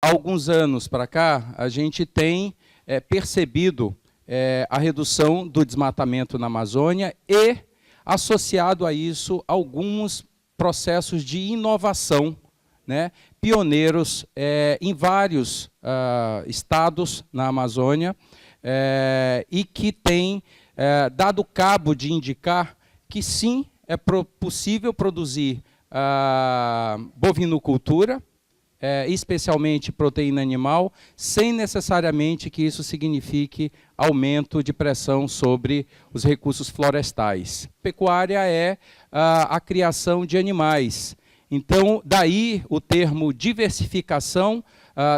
há alguns anos para cá, a gente tem percebido a redução do desmatamento na Amazônia e, associado a isso, alguns processos de inovação, né, pioneiros em vários estados na Amazônia, e que tem dado cabo de indicar que sim, é possível produzir bovinocultura, especialmente proteína animal, sem necessariamente que isso signifique aumento de pressão sobre os recursos florestais. Pecuária é a criação de animais. Então, daí o termo diversificação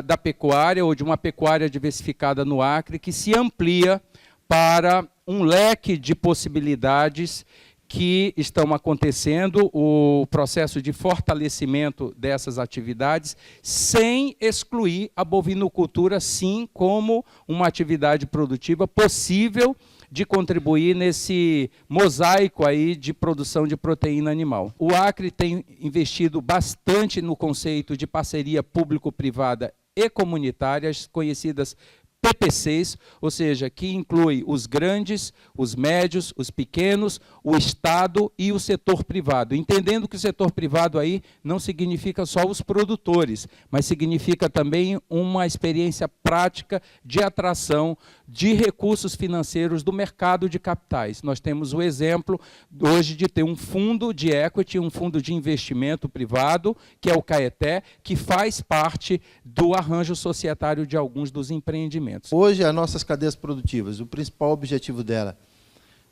da pecuária, ou de uma pecuária diversificada no Acre, que se amplia para um leque de possibilidades que estão acontecendo, o processo de fortalecimento dessas atividades, sem excluir a bovinocultura, sim, como uma atividade produtiva possível de contribuir nesse mosaico aí de produção de proteína animal. O Acre tem investido bastante no conceito de parceria público-privada e comunitárias, conhecidas PPCs, ou seja, que inclui os grandes, os médios, os pequenos, o Estado e o setor privado. Entendendo que o setor privado aí não significa só os produtores, mas significa também uma experiência prática de atração de recursos financeiros do mercado de capitais. Nós temos o exemplo hoje de ter um fundo de equity, um fundo de investimento privado, que é o Caeté, que faz parte do arranjo societário de alguns dos empreendimentos. Hoje, as nossas cadeias produtivas, o principal objetivo dela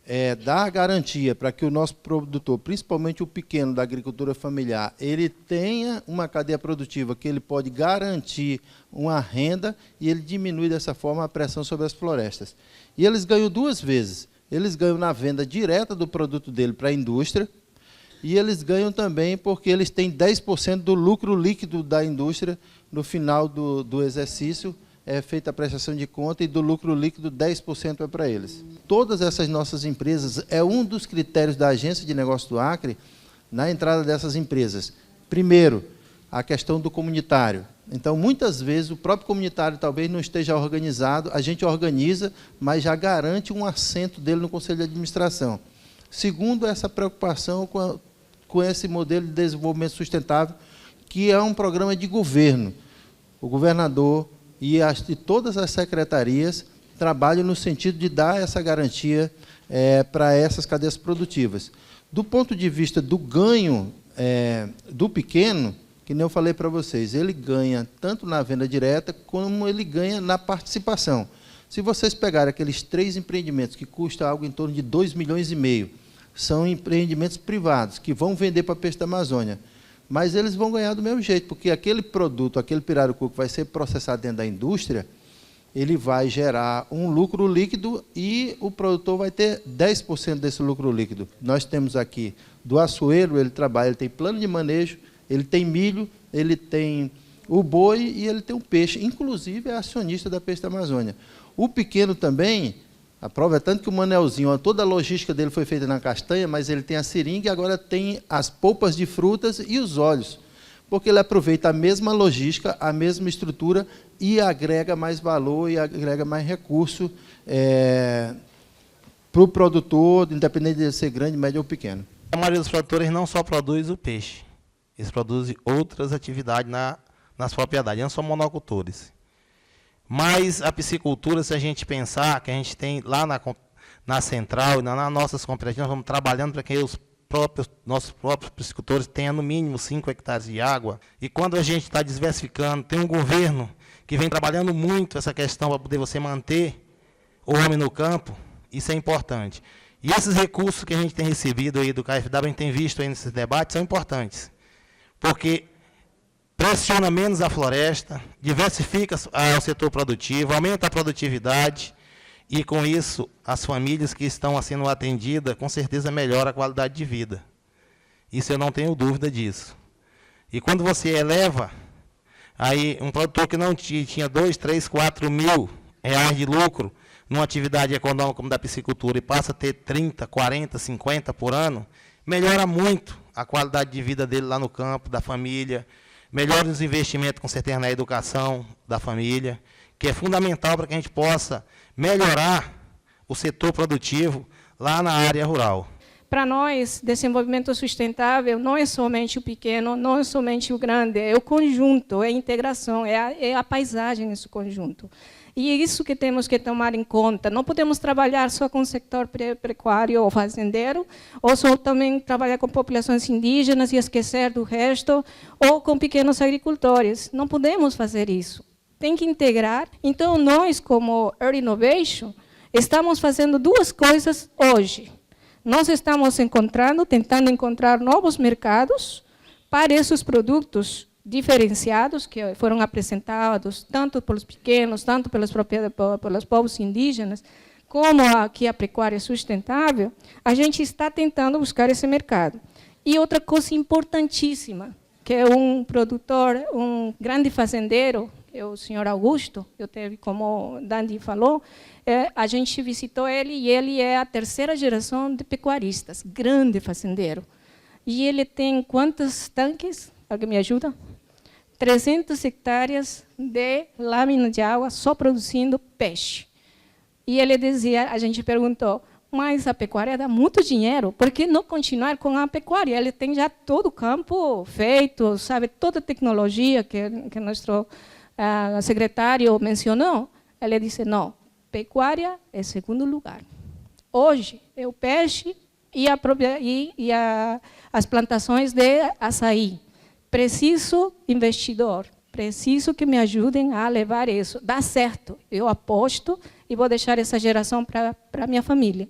é dar garantia para que o nosso produtor, principalmente o pequeno da agricultura familiar, ele tenha uma cadeia produtiva que ele pode garantir uma renda e ele diminui dessa forma a pressão sobre as florestas. E eles ganham duas vezes. Eles ganham na venda direta do produto dele para a indústria e eles ganham também porque eles têm 10% do lucro líquido da indústria no final do exercício. É feita a prestação de conta e do lucro líquido 10% é para eles. Todas essas nossas empresas, é um dos critérios da Agência de Negócios do Acre na entrada dessas empresas. Primeiro, a questão do comunitário. Então, muitas vezes, o próprio comunitário talvez não esteja organizado, a gente organiza, mas já garante um assento dele no Conselho de Administração. Segundo, essa preocupação com esse modelo de desenvolvimento sustentável, que é um programa de governo. O governador e todas as secretarias trabalham no sentido de dar essa garantia para essas cadeias produtivas. Do ponto de vista do ganho do pequeno, que nem eu falei para vocês, ele ganha tanto na venda direta, como ele ganha na participação. Se vocês pegarem aqueles 3 empreendimentos que custam algo em torno de 2,5 milhões, são empreendimentos privados, que vão vender para peixe da Amazônia. Mas eles vão ganhar do mesmo jeito, porque aquele produto, aquele pirarucu que vai ser processado dentro da indústria, ele vai gerar um lucro líquido e o produtor vai ter 10% desse lucro líquido. Nós temos aqui, do açoeiro, ele trabalha, ele tem plano de manejo, ele tem milho, ele tem o boi e ele tem o peixe, inclusive é acionista da Peixe da Amazônia. O pequeno também, a prova é tanto que o Manelzinho, toda a logística dele foi feita na castanha, mas ele tem a seringa e agora tem as polpas de frutas e os óleos, porque ele aproveita a mesma logística, a mesma estrutura e agrega mais valor e agrega mais recurso para o produtor, independente de ser grande, médio ou pequeno. A maioria dos produtores não só produz o peixe, eles produzem outras atividades nas propriedades, não são monocultores. Mas a piscicultura, se a gente pensar que a gente tem lá na central e nas nossas cooperativas, nós vamos trabalhando para que nossos próprios piscicultores tenham no mínimo 5 hectares de água. E quando a gente está diversificando, tem um governo que vem trabalhando muito essa questão para poder você manter o homem no campo, isso é importante. E esses recursos que a gente tem recebido aí do KfW, a gente tem visto aí nesses debates, são importantes. Porque pressiona menos a floresta, diversifica o setor produtivo, aumenta a produtividade e, com isso, as famílias que estão sendo atendidas, com certeza melhora a qualidade de vida. Isso eu não tenho dúvida disso. E quando você eleva, aí um produtor que não tinha 2, 3, 4 mil reais de lucro numa atividade econômica como da piscicultura e passa a ter 30, 40, 50 por ano, melhora muito a qualidade de vida dele lá no campo, da família, melhores investimentos, com certeza, na educação da família, que é fundamental para que a gente possa melhorar o setor produtivo lá na área rural. Para nós, desenvolvimento sustentável não é somente o pequeno, não é somente o grande, é o conjunto, é a integração, é a paisagem nesse conjunto. E é isso que temos que tomar em conta. Não podemos trabalhar só com o sector pecuário ou fazendeiro, ou só também trabalhar com populações indígenas e esquecer do resto, ou com pequenos agricultores. Não podemos fazer isso. Tem que integrar. Então, nós, como Earth Innovation, estamos fazendo duas coisas hoje. Nós estamos tentando encontrar novos mercados para esses produtos diferenciados que foram apresentados tanto pelos pequenos, tanto pelos povos indígenas, como aqui a pecuária sustentável. A gente está tentando buscar esse mercado. E outra coisa importantíssima, que é um produtor, um grande fazendeiro, é o senhor Augusto, eu teve, como Dandy falou, a gente visitou ele e ele é a terceira geração de pecuaristas, grande fazendeiro. E ele tem quantos tanques? Alguém me ajuda? 300 hectares de lâmina de água só produzindo peixe. E ele dizia, a gente perguntou, mas a pecuária dá muito dinheiro, por que não continuar com a pecuária? Ele tem já todo o campo feito, sabe, toda a tecnologia que nosso secretário mencionou. Ele disse, não, pecuária é segundo lugar. Hoje é o peixe e as plantações de açaí. Preciso investidor, preciso que me ajudem a levar isso. Dá certo, eu aposto e vou deixar essa geração para a minha família.